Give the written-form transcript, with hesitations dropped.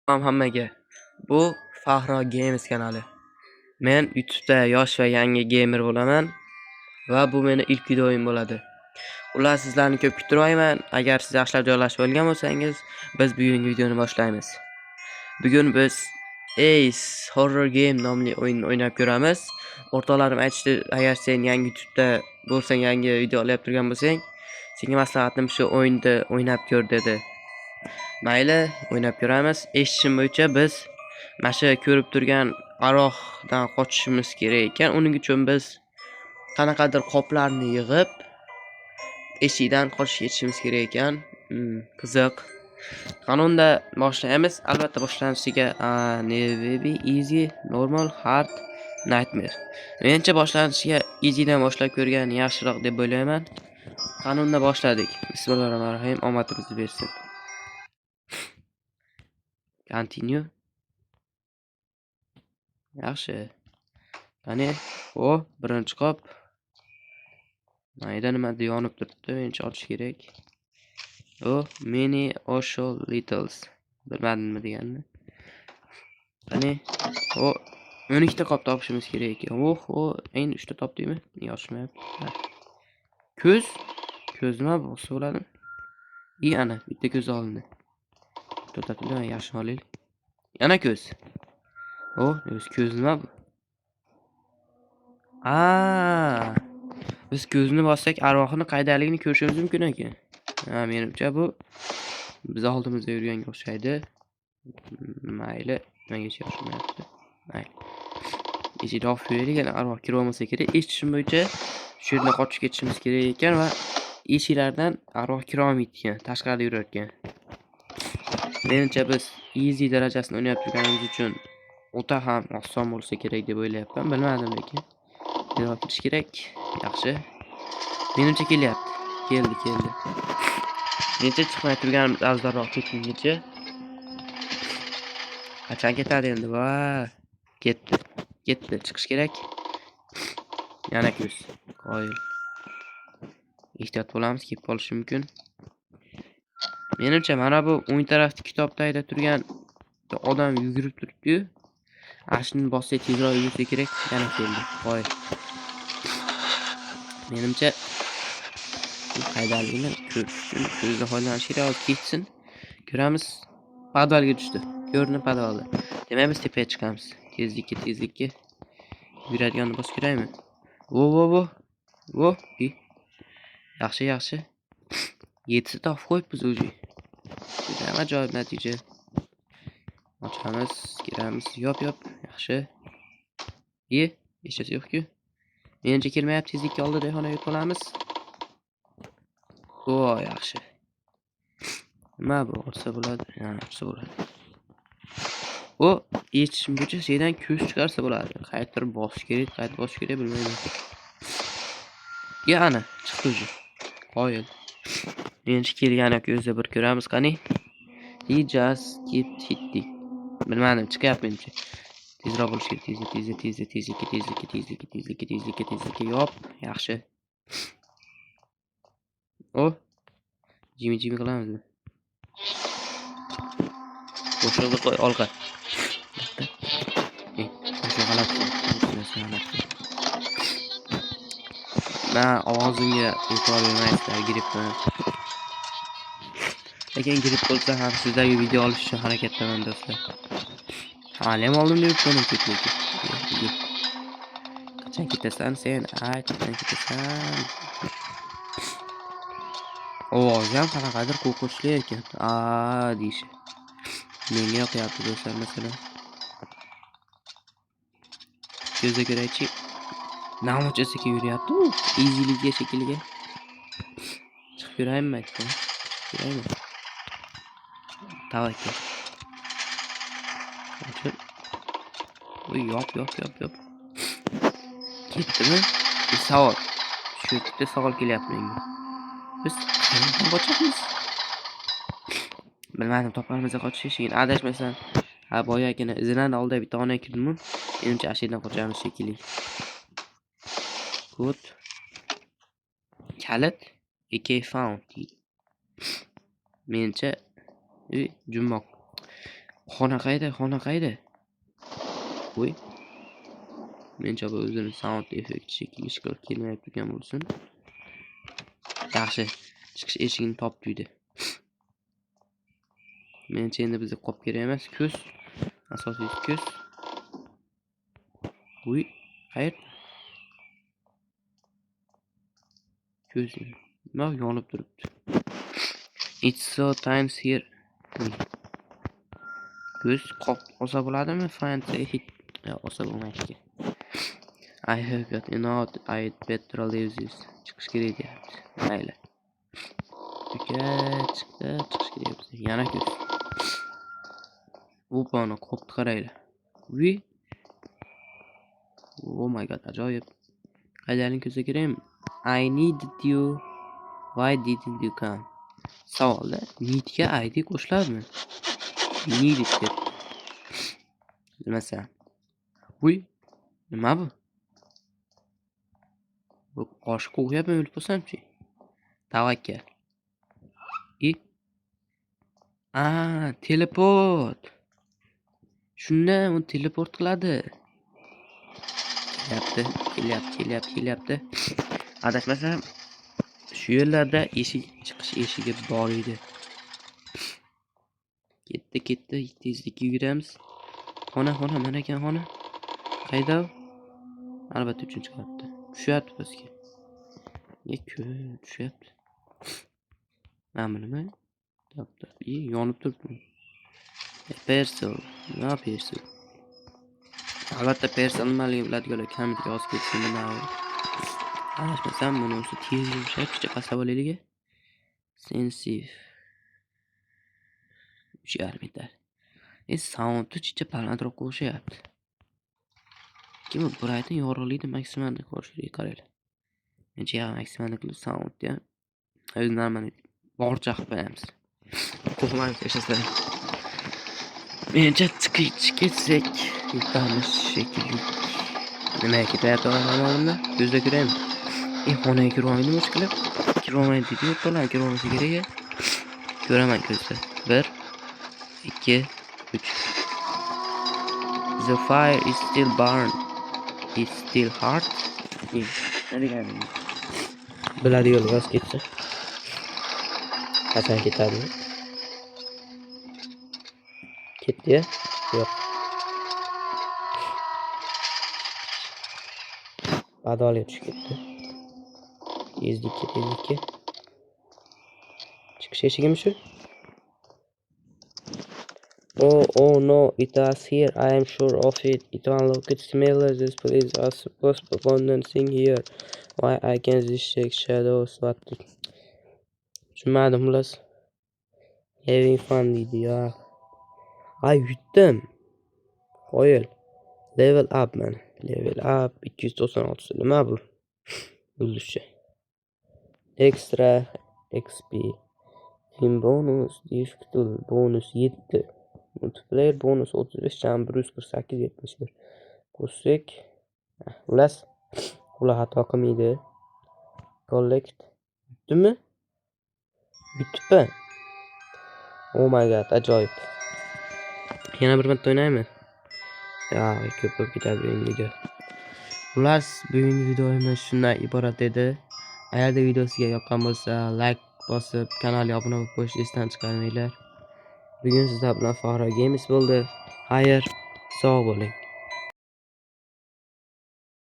Hammaga. Bu Fahro Games kanali. Men YouTube'da yosh va yangi gamer bo'laman va bu meni ilk videoim bo'ladi. Ular sizlarni ko'p kuttirmayman. Agar siz yaxshilab joylashib olgan bo'lsangiz, biz bugungi videoni boshlaymiz. Bugun biz Ace Horror Game nomli o'yinni o'ynab ko'ramiz. O'rtoqlarim aytishdi, agar sen yangi YouTube'da bo'lsang, yangi video olib turgan bo'lsang, senga maslahatim shu o'yinni o'ynab ko'r dedi. Mayli, o'ynab ko'ramiz. Eshitishim bo'yicha biz mana shu ko'rib turgan aroqdan qochishimiz kerak ekan. Uning uchun biz qanaqadir qoplarni yig'ib eshikdan qochishga yetishimiz kerak ekan. Qiziq. Qanunda boshlaymiz. Albatta boshlanishiga maybe easy, normal, hard, nightmare. Menimcha boshlanishiga easydan boshlab ko'rgan yaxshiroq deb o'ylayman. Qanunda boshladik. Bismillahirrohmanirrohim. Omadimizni bersin. Continue. Yaxshi. Qani, birinchi qop. Mayda nima yonib turibdi, mencha ochish kerak. Mini Osho Littles. Bilmadim nima deganini. Qani, 12 ta qop topishimiz kerak ekan. Endi 3 ta topdikmi? Yoshmayapti. Ko'z nima bo'lsa bo'ladi? Ana, bitta ko'z olindi. To'xtatilgan yaxshi olaylik. Yana ko'z. Ko'z nima bu? Biz ko'zni bossak arvohini qaydaligini ko'rishimiz mumkin ekan. Menimcha bu biz oldimizda yurganga o'xshaydi. Mayli, menga yoshmayapti. Mayli. Eshikni olib yuraylik, yana arvoh kirib olmasa kerak. Eshitishim bo'yicha shu yerdan qochib ketishimiz kerak ekan va eshiklardan arvoh kira olmaydi ekan, tashqarida yurar ekan. Menimcha biz easy darajasini o'ynab turganimiz uchun o'ta ham oson bo'lsa kerak deb o'ylayapman. Bilmadim lekin. Demak, kirish kerak. Yaxshi. Menimcha kelyapti. Keldi. Menimcha chiqmay turganimiz afzalroq ketgungacha. Qachon ketadi endi? Ketdi. Chiqish kerak. Yana ko'z. Qoyil. Ehtiyot bo'lamiz, kelib qolishi mumkin. Menimcha mana bu o'ng tarafda kitobda aytib turgan odam yugurib turibdi-yu. Ashni bossa tezroq yursa kerak. Yana keldi. Qoyil. Menimcha qaydaligini ko'zda foydalanish kerak. Ketsin. Ko'ramiz. Podvalga tushdi. Ko'rinib podvalda. Demak biz tepaga chiqamiz. Tezlikka. Yuradiganni bosib kerakmi? Yaxshi. 7 ta topib qo'yibmiz o'zi. Juda ajoyib natija. Ochamiz, kiramiz. Yop. Yaxshi. Hech narsa yo'q-ku. Menimcha kelmayapti, tezlikka oldida xonaga qolamiz. Yaxshi. Nima bu? Olsa bo'ladi. Olsa bo'ladi. Eshitishim bo'yicha sendan ko'z chiqarsa bo'ladi. Qaytarib bosish kerak, bilmayman. Ana, chiqdi o'zi. Qoyil. Menimcha kelgan ko'zda bir ko'ramiz qani. He just kept hitting. Bilmadim, chiqyapti menimcha. Tezroq bo'lish kerak. Tezlikka. Yop, yaxshi. Jimi qilamizmi? Qo'shig'ini qo'y olqa. Ovozimga e'tibor bermaysizlar, giribman. Lekin girib bo'lsa ham sizlarga video olish uchun harakatdaman do'stlar. Hali ham oldimda yuribman ketmaydi. Qachon ketasan sen? Qachon ketasan? Ovozi ham qanaqadir qo'rqinchli ekan. Deyish. Menga yoqyapti do'stlar, masalan. Ko'zga ko'ra-chi, namochasiga yuryapti u. Easyligiga shekilliga. Chiqib yuraymi aytdim. Yuraymi? Tavakkal. Yop. Ketdimi? Savol. Shu yerda savol kelyapti menga. Biz qayerdan qochamiz? Bilmadim, toparimizga qochish keyin adashmasam. Boyagina izidan oldi bitta xona kirdim. Menimcha ashirdan qochamiz shekilli. Kod. Kalit. AK found. Menimcha jumboq. Xona qayda? Voy. Mencha bu o'zini sound effekt shekilli ishqilib kelmayapti ekan bo'lsin. Yaxshi. Chiqish eshigini topdi. Mencha endi bizga qop kerak emas, ko'z. Asosiy ko'z. Voy, qayerda? Ko'z nima yonib turibdi. It's so times here. Ko'z qop olsa bo'ladimi? Find it. Olsa bo'lmaydi. I have got enough. I'd better leave this. Chiqish kerak deyapti. Mayli. Chiqish kerak. Yana ko'z. Opani qopni qaraylar. Voy. Oh my god, ajoyib. Qaydaling ko'sa kerak? I needed you. Why didn't you come? Savolda needga id qo'shiladimi? Needed deb. Bilmasam. Voy. Nima bu? Bu qoshiq qo'yapman o'lib bo'lsam-chi. Tavakkal. Teleport. Shunda u teleport qiladi. Kelyapti. Adashmasam shu yerlarda chiqish eshigi bor edi. Ketdi. Tezlikka yuguramiz. Xona, mana ekan xona. Qayda? Albatta 3-qavatda. Tushyapti bizga. Tushyapti. Mana nima? Yonib turibdi. Persel. Nima persel? Albatta persel nimaligini biladiganlar kommentga yozib ketsin nima. Adashmasam buni o'zi tez yumshab pastlab olaylik. Sensitive. 3,5 metr. Soundni chicha balandroq qo'shyapti. Kim bu Brighton yorug'likni maksimalni qo'shishga qaraylar. Mencha maksimalni qilib soundni o'z normani borcha qilib qo'yamiz. Qo'rqmaymiz eshitasiz. Mencha chiqsak yutamiz shekilli. Nima ketyapti olamda? Ko'zda ko'raymi? Xonaga kirmaydi mushkulab. Kirmaydi dedi, to'la kirmasa kerak. Ko'raman ko'zda. 1 2 3. The fire is still burned. It's still hot. Biladi yo'l yoz ketsa. Qachon ketadi? Ketdi? Yo'q. Badoli tushib ketdi. Tezlikka. Chiqish eshigimi shu? Oh no, it was here. I am sure of it. It unlocked. Smell this place are supposed to abandon thing here. Why I can this shake shadows what? Tushunmadim xullas. Having fun deydi ya. Yutdim. Qo'yil. Level up man. Level up 296. Nima bu? Yulduzcha. Extra XP. Film bonus, difficulty bonus 7. Multiplayer bonus 35 jam 148 71. Qo'shsak, xullas xato qilmaydi. Collect. Yutdimi? Yutibman. Oh my god, ajoyib. Yana bir marta o'ynaymi? Ko'p bo'lib ketadi bu video. Xullas, bugungi videomiz shundan iborat edi. Agarda video sizga yoqqan bo'lsa, like bosib, kanalga obuna bo'lib qo'yishni esdan chiqarmanglar. Bugun sizlar bilan Fahro Games bo'ldi. Xayr, sog' bo'ling.